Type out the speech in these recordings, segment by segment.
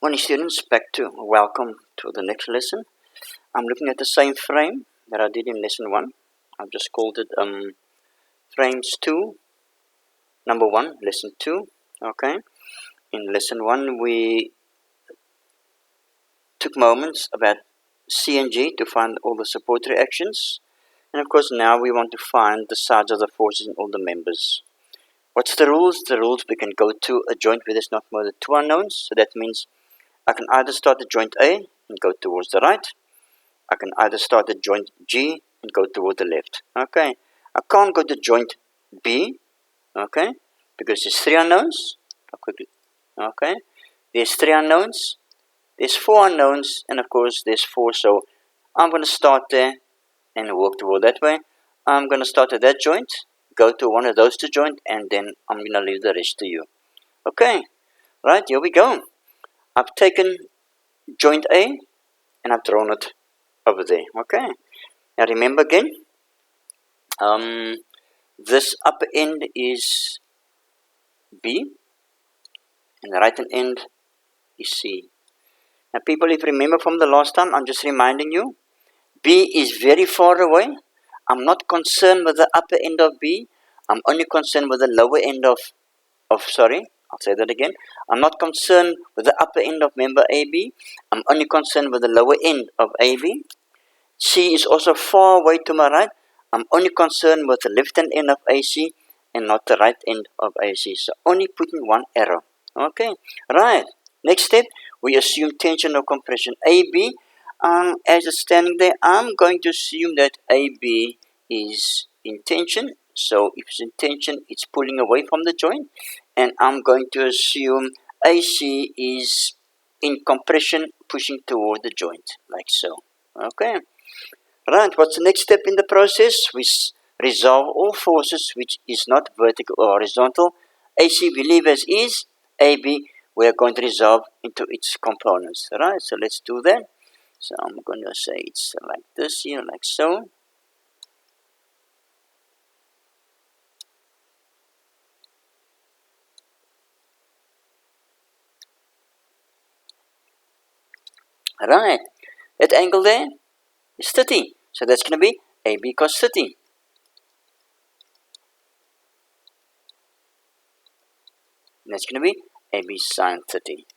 Morning students, back to welcome to the next lesson. I'm looking at the same frame that I did in lesson 1. I've just called it frames 2, number 1, lesson 2. Okay. In lesson 1 we took moments about C and G to find all the support reactions. And of course now we want to find the sides of the forces in all the members. What's the rules? The rules, we can go to a joint where there's not more than 2 unknowns. So that means I can either start at joint A and go towards the right. I can either start at joint G and go toward the left. Okay. I can't go to joint B. Okay. Because there's 3 unknowns. Okay. There's 3 unknowns. There's 4 unknowns. And of course there's 4. So I'm going to start there and work toward that way. I'm going to start at that joint. Go to one of those 2 joints. And then I'm going to leave the rest to you. Okay. Right. Here we go. I've taken joint A and I've drawn it over there. Okay. Now remember again, this upper end is B and the right hand end is C. Now people, if you remember from the last time, I'm just reminding you, B is very far away. I'm not concerned with the upper end of B. I'm only concerned with the lower end I'll say that again. I'm not concerned with the upper end of member AB. I'm only concerned with the lower end of AB. C is also far away to my right. I'm only concerned with the left hand end of AC and not the right end of AC. So only putting one arrow. Okay, right. Next step, we assume tension or compression. AB, as it's standing there, I'm going to assume that AB is in tension. So if it's in tension, it's pulling away from the joint. And I'm going to assume AC is in compression, pushing toward the joint, like so. Okay. Right, what's the next step in the process? We resolve all forces which is not vertical or horizontal. AC we leave as is. AB we are going to resolve into its components. Right, so let's do that. So I'm going to say it's like this here, like so. Right, that angle there is 30. So that's going to be AB cos 30. And that's going to be AB sin 30.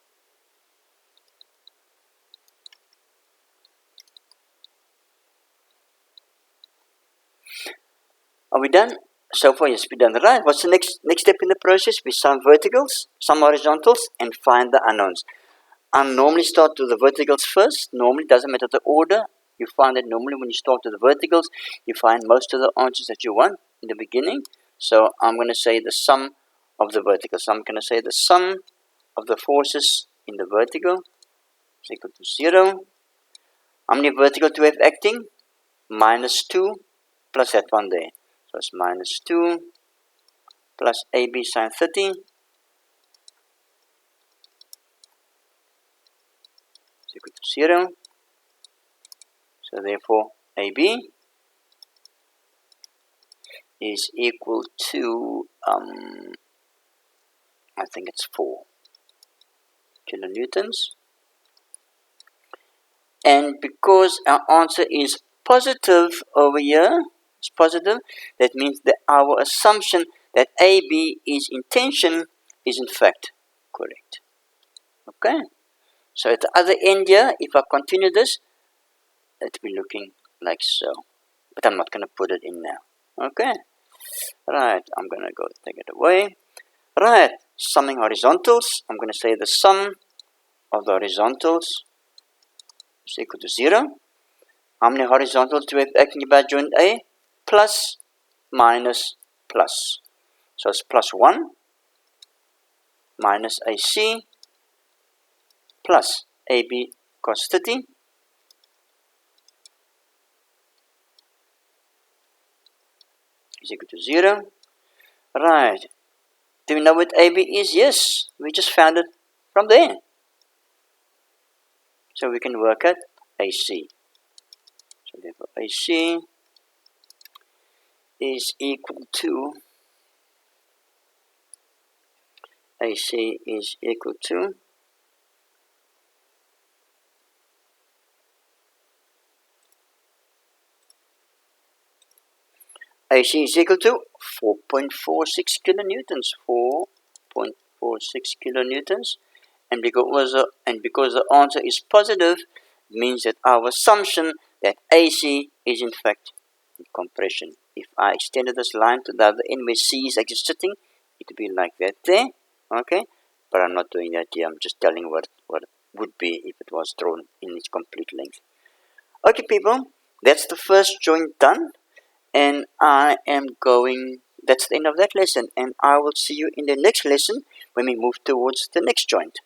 Are we done? So far, yes, we're done. Right, what's the next step in the process? We sum verticals, sum horizontals, and find the unknowns. I normally start with the verticals first. Normally, doesn't matter the order. You find that normally when you start with the verticals, you find most of the answers that you want in the beginning. So I'm going to say the sum of the verticals. So I'm going to say the sum of the forces in the vertical is equal to 0. How many vertical do we have acting? Minus 2 plus that one there. So it's minus 2 plus AB sin 30 is equal to 0. So therefore AB is equal to, I think it's 4 kilonewtons. And because our answer is positive over here, it's positive, that means that our assumption that AB is in tension is in fact correct. Okay. So at the other end here, if I continue this, it'll be looking like so. But I'm not going to put it in now. Okay. Right, I'm going to go take it away. Right, summing horizontals. I'm going to say the sum of the horizontals is equal to 0. How many horizontals do we have acting about joint A? Plus, minus, plus. So it's plus 1 minus AC plus AB cos 30 is equal to 0. Right. Do we know what AB is? Yes. We just found it from there. So we can work at AC. So therefore AC is equal to AC is equal to 4.46 kilonewtons. 4.46 kilonewtons. And because the answer is positive, it means that our assumption that AC is in fact in compression. If I extended this line to the other end where C is actually sitting, it would be like that there. Okay? But I'm not doing that here. I'm just telling what it would be if it was drawn in its complete length. Okay, people, that's the first joint done. And that's the end of that lesson. And I will see you in the next lesson when we move towards the next joint.